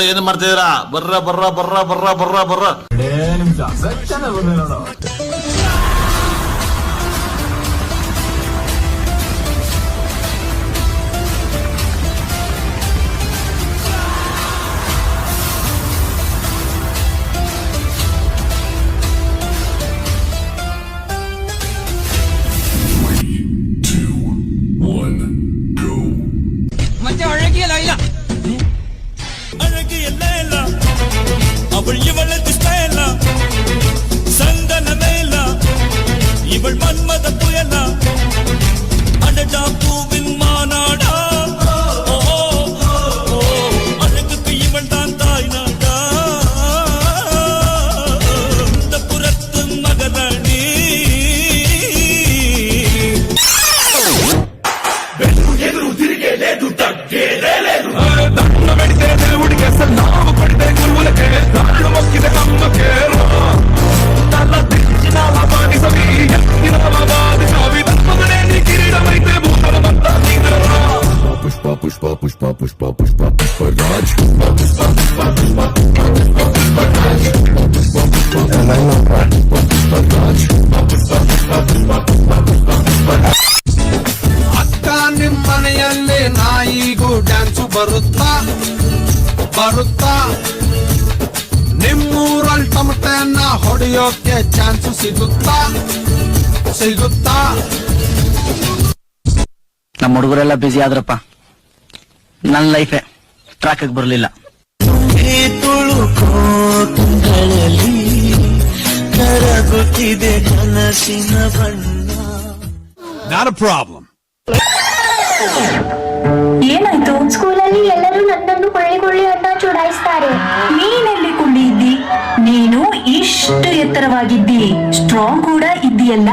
ಏನ್ ಮಾಡ್ತಿದ್ದೀರಾ? ಬರ್ರ ಬರ್ರ ಬರ್ರ ಬರ್ರ ಬರ್ರ ಬರ್ರ. ಮತ್ತೆ ಅழಗಿಯಲ್ಲ ಇಲ್ಲ ಅழಗಿಯಲ್ಲ ಇಲ್ಲ ಅವள் ಇವಳದ್ದು ಸ್ಟೈಲ ಸಂದನ ಮೇಲ ಇವள் ಮನ್ಮದ ಪುಯಲ அடட பூவின் மாநாடா அழகுக்கு இவள் தான் தாய் நாடா இந்த புறத்து மகராணி ఎదురు తిరిగే లేదు తగ్గేదే లేదు దండ పెడితే దేవుడికి అసలు నామ పడితే గురువులకే దాళ్ళు మొక్కిన కమ్మకే తల తెచ్చిన బానిసవి ఎత్తిన బాధిసవి తప్పదనే నీ కిరీటమైతే భూతలమంతా నీదరా పుష్ప పుష్ప పుష్ప పుష్ప పుష్ప పుష్ప రాజ్ పుష్ప పుష్ప పుష్ప పుష్ప పుష్ప పుష్ప రాజ్ పుష్ప పుష్ప పుష్ప రాజ్ పుష్ప పుష్ప పుష్ప పుష్ప ಅಕ್ಕ ನಿಮ್ಮನೆಯಲ್ಲಿ ನಾಯಿಗೂ ಡ್ಯಾನ್ಸು ಬರುತ್ತಾ ಬರುತ್ತಾ ನಿಮ್ಮೂರಲ್ಲಿ ಟಮಟೆಯನ್ನ ಹೊಡೆಯೋಕೆ ಚಾನ್ಸು ಸಿಗುತ್ತಾ ಸಿಗುತ್ತಾ? ನಮ್ಮ ಹುಡುಗರೆಲ್ಲ ಬಿಸಿ ಆದ್ರಪ್ಪ, ನನ್ನ ಲೈಫೇ ಟ್ರ್ಯಾಕ್ ಬರ್ಲಿಲ್ಲ. ತುಳುಕೋ ತುಂಗಳಲ್ಲಿ ಕರಗುತ್ತಿದೆ ಕನಸಿನ ಬಣ್ಣ. Not a problem. ಏನಾಯ್ತು? ಸ್ಕೂಲಲ್ಲಿ ಎಲ್ಲರೂ ನನ್ನನ್ನು ಕೊಳ್ಳಿ ಅಂತ ಚುಡಾಯಿಸ್ತಾರೆ. ನೀನೆಲ್ಲಿ ಕುಳ್ಳಿ ಇದ್ದಿ? ನೀನು ಇಷ್ಟು ಎತ್ತರವಾಗಿದ್ದಿ, ಸ್ಟ್ರಾಂಗ್ ಕೂಡ ಇದ್ದೀಯಲ್ಲ.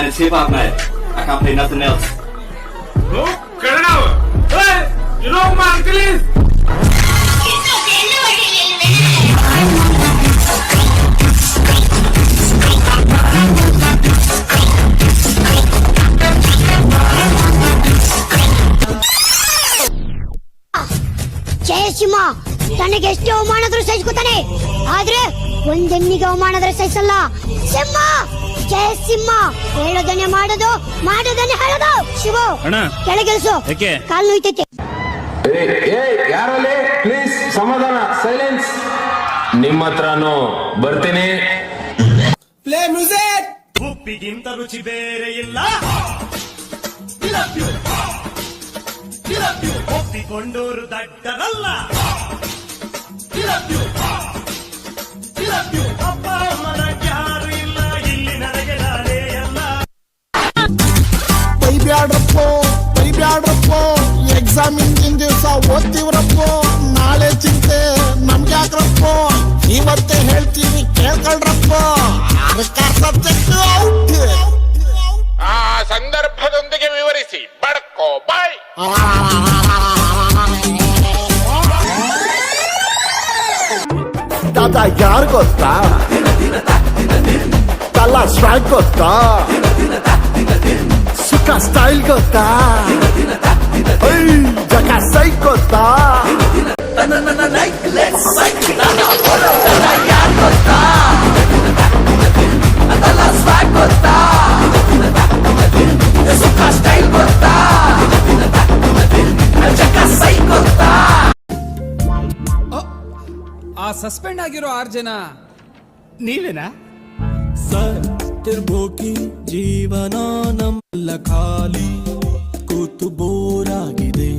It's hip-hop night. I can't play nothing else. No, Kannada. Hey, you know who my uncle is? Jayasimha ತನಗೆ ಎಷ್ಟು ಅವಮಾನದ್ರು ಸಹಿಸ್ಕೊತಾನೆ, ಆದ್ರೆ ಒಂದೆಣ್ಣಿಗೆ ಅವಮಾನದ್ರೆ ಸಹಿಸಲ್ಲ. ಸಿಂಹ ಜಯಸಿಂಹ ಹೇಳೋದನ್ನೇ ಮಾಡೋದು, ಮಾಡೋದನ್ನೇ ಹೇಳೋದು. ಶಿವು ಕೆಳಗೆಲ್ಸು, ಕಾಲು ನೋಯ್ತೈತೆ. ಯಾರಲ್ಲಿ ಪ್ಲೀಸ್ ಸಮಾಧಾನ, ಸೈಲೆನ್ಸ್. ನಿಮ್ಮ ಹತ್ರನು ಬರ್ತೀನಿ. Play music. ಉಪ್ಪಿಗಿಂತ ರುಚಿ ಬೇರೆ ಇಲ್ಲ, ಒಪ್ಪಿಕೊಂಡೋರು ದಡ್ಡರಲ್ಲ. ಅಪ್ಪ ಅಮ್ಮನ ಯಾರು ಇಲ್ಲ ಇಲ್ಲಿ, ನನಗೆ ನಾನೇ ಅಲ್ಲ. ಬೈಬ್ಯಾಡ್ರಪ್ಪೋ ಎಕ್ಸಾಮ್ ಇಂದಿನ ದಿವಸ ಓದ್ತಿವ್ರಪ್ಪೋ, ನಾಳೆ ಚಿಂತೆ ನಮ್ಗ್ಯಾಕ್ರಪ್ಪೋ, ಇವತ್ತೇ ಹೇಳ್ತೀವಿ ಕೇಳ್ಕೊಳ್ರಪ್ಪೋ. Subject out. ಆ ಸಂದರ್ಭದೊಂದಿಗೆ ವಿವರಿಸಿ ಬಡ್ಕೋ ಬಾಯ್. ತಾತ ಯಾರು ಗೊತ್ತಾ? ತಲ ಸ್ಟ್ರೈಕ್ ಗೊತ್ತಾ? ಸುಖ ಸ್ಟೈಲ್ ಗೊತ್ತಾ? ಜಗ ಸೈಕ್ ಗೊತ್ತಾ? ಆ ಸಸ್ಪೆಂಡ್ ಆಗಿರೋ 6 ಜನ ನೀವೇನಾ? ಸತ್ತಿರ್ಬೋಕಿ ಜೀವನ ನಮ್ಮಲ್ಲ, ಖಾಲಿ ಕೂತು ಬೋರಾಗಿದೆ,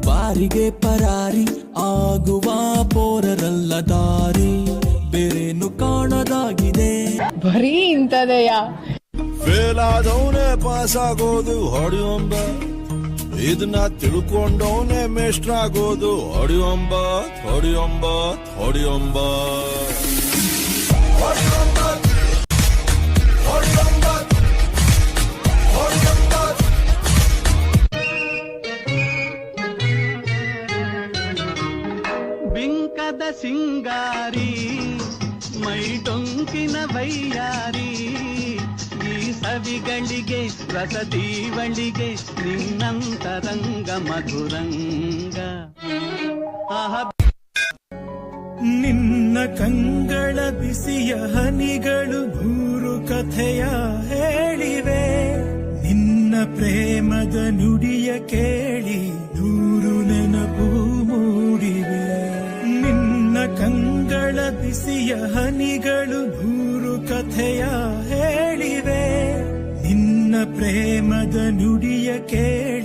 ಬಾರಿಗೆ ಪರಾರಿ ಆಗುವ ಪೋರರಲ್ಲ ದಾರಿ ಬೇರೇನು ಕಾಣದಾಗಿದೆ. ಬರೀ ಬರೀ ಇಂಥದೆಯ. ಫೇಲ್ ಆದವನೇ ಪಾಸ್ ಆಗೋದು ಹೊಡೆಯೊಂಬ, ಇದನ್ನ ತಿಳ್ಕೊಂಡವನೇ ಮೇಷ್ಟ್ರ ಆಗೋದು ಹೊಡೆಯೊಂಬ ಹೊಡೆಯೊಂಬ ಹೊಡೆಯೊಂಬ. ಬಿಂಕದ ಸಿಂಗಾರಿ ಮೈ ಡೊಂಕಿನ ವೈಯಾರಿ, ಈ ಸವಿಗಳಿಗೆ ರಸದೀವಳಿಗೆ ನಿನ್ನಂತರಂಗ ಮಧುರಂಗ. ನಿನ್ನ ಕಂಗಳ ಬಿಸಿಯ ಹನಿಗಳು 100 ಕಥೆಯ ಹೇಳಿವೆ, ನಿನ್ನ ಪ್ರೇಮದ ನುಡಿಯ ಕೇಳಿ 100 ನೆನಪು ಮೂಡಿವೆ. ನಿನ್ನ ಕಂಗಳ ಬಿಸಿಯ ಹನಿಗಳು 100 ಕಥೆಯ ಹೇಳಿವೆ, ನಿನ್ನ ಪ್ರೇಮದ ನುಡಿಯ ಕೇಳಿ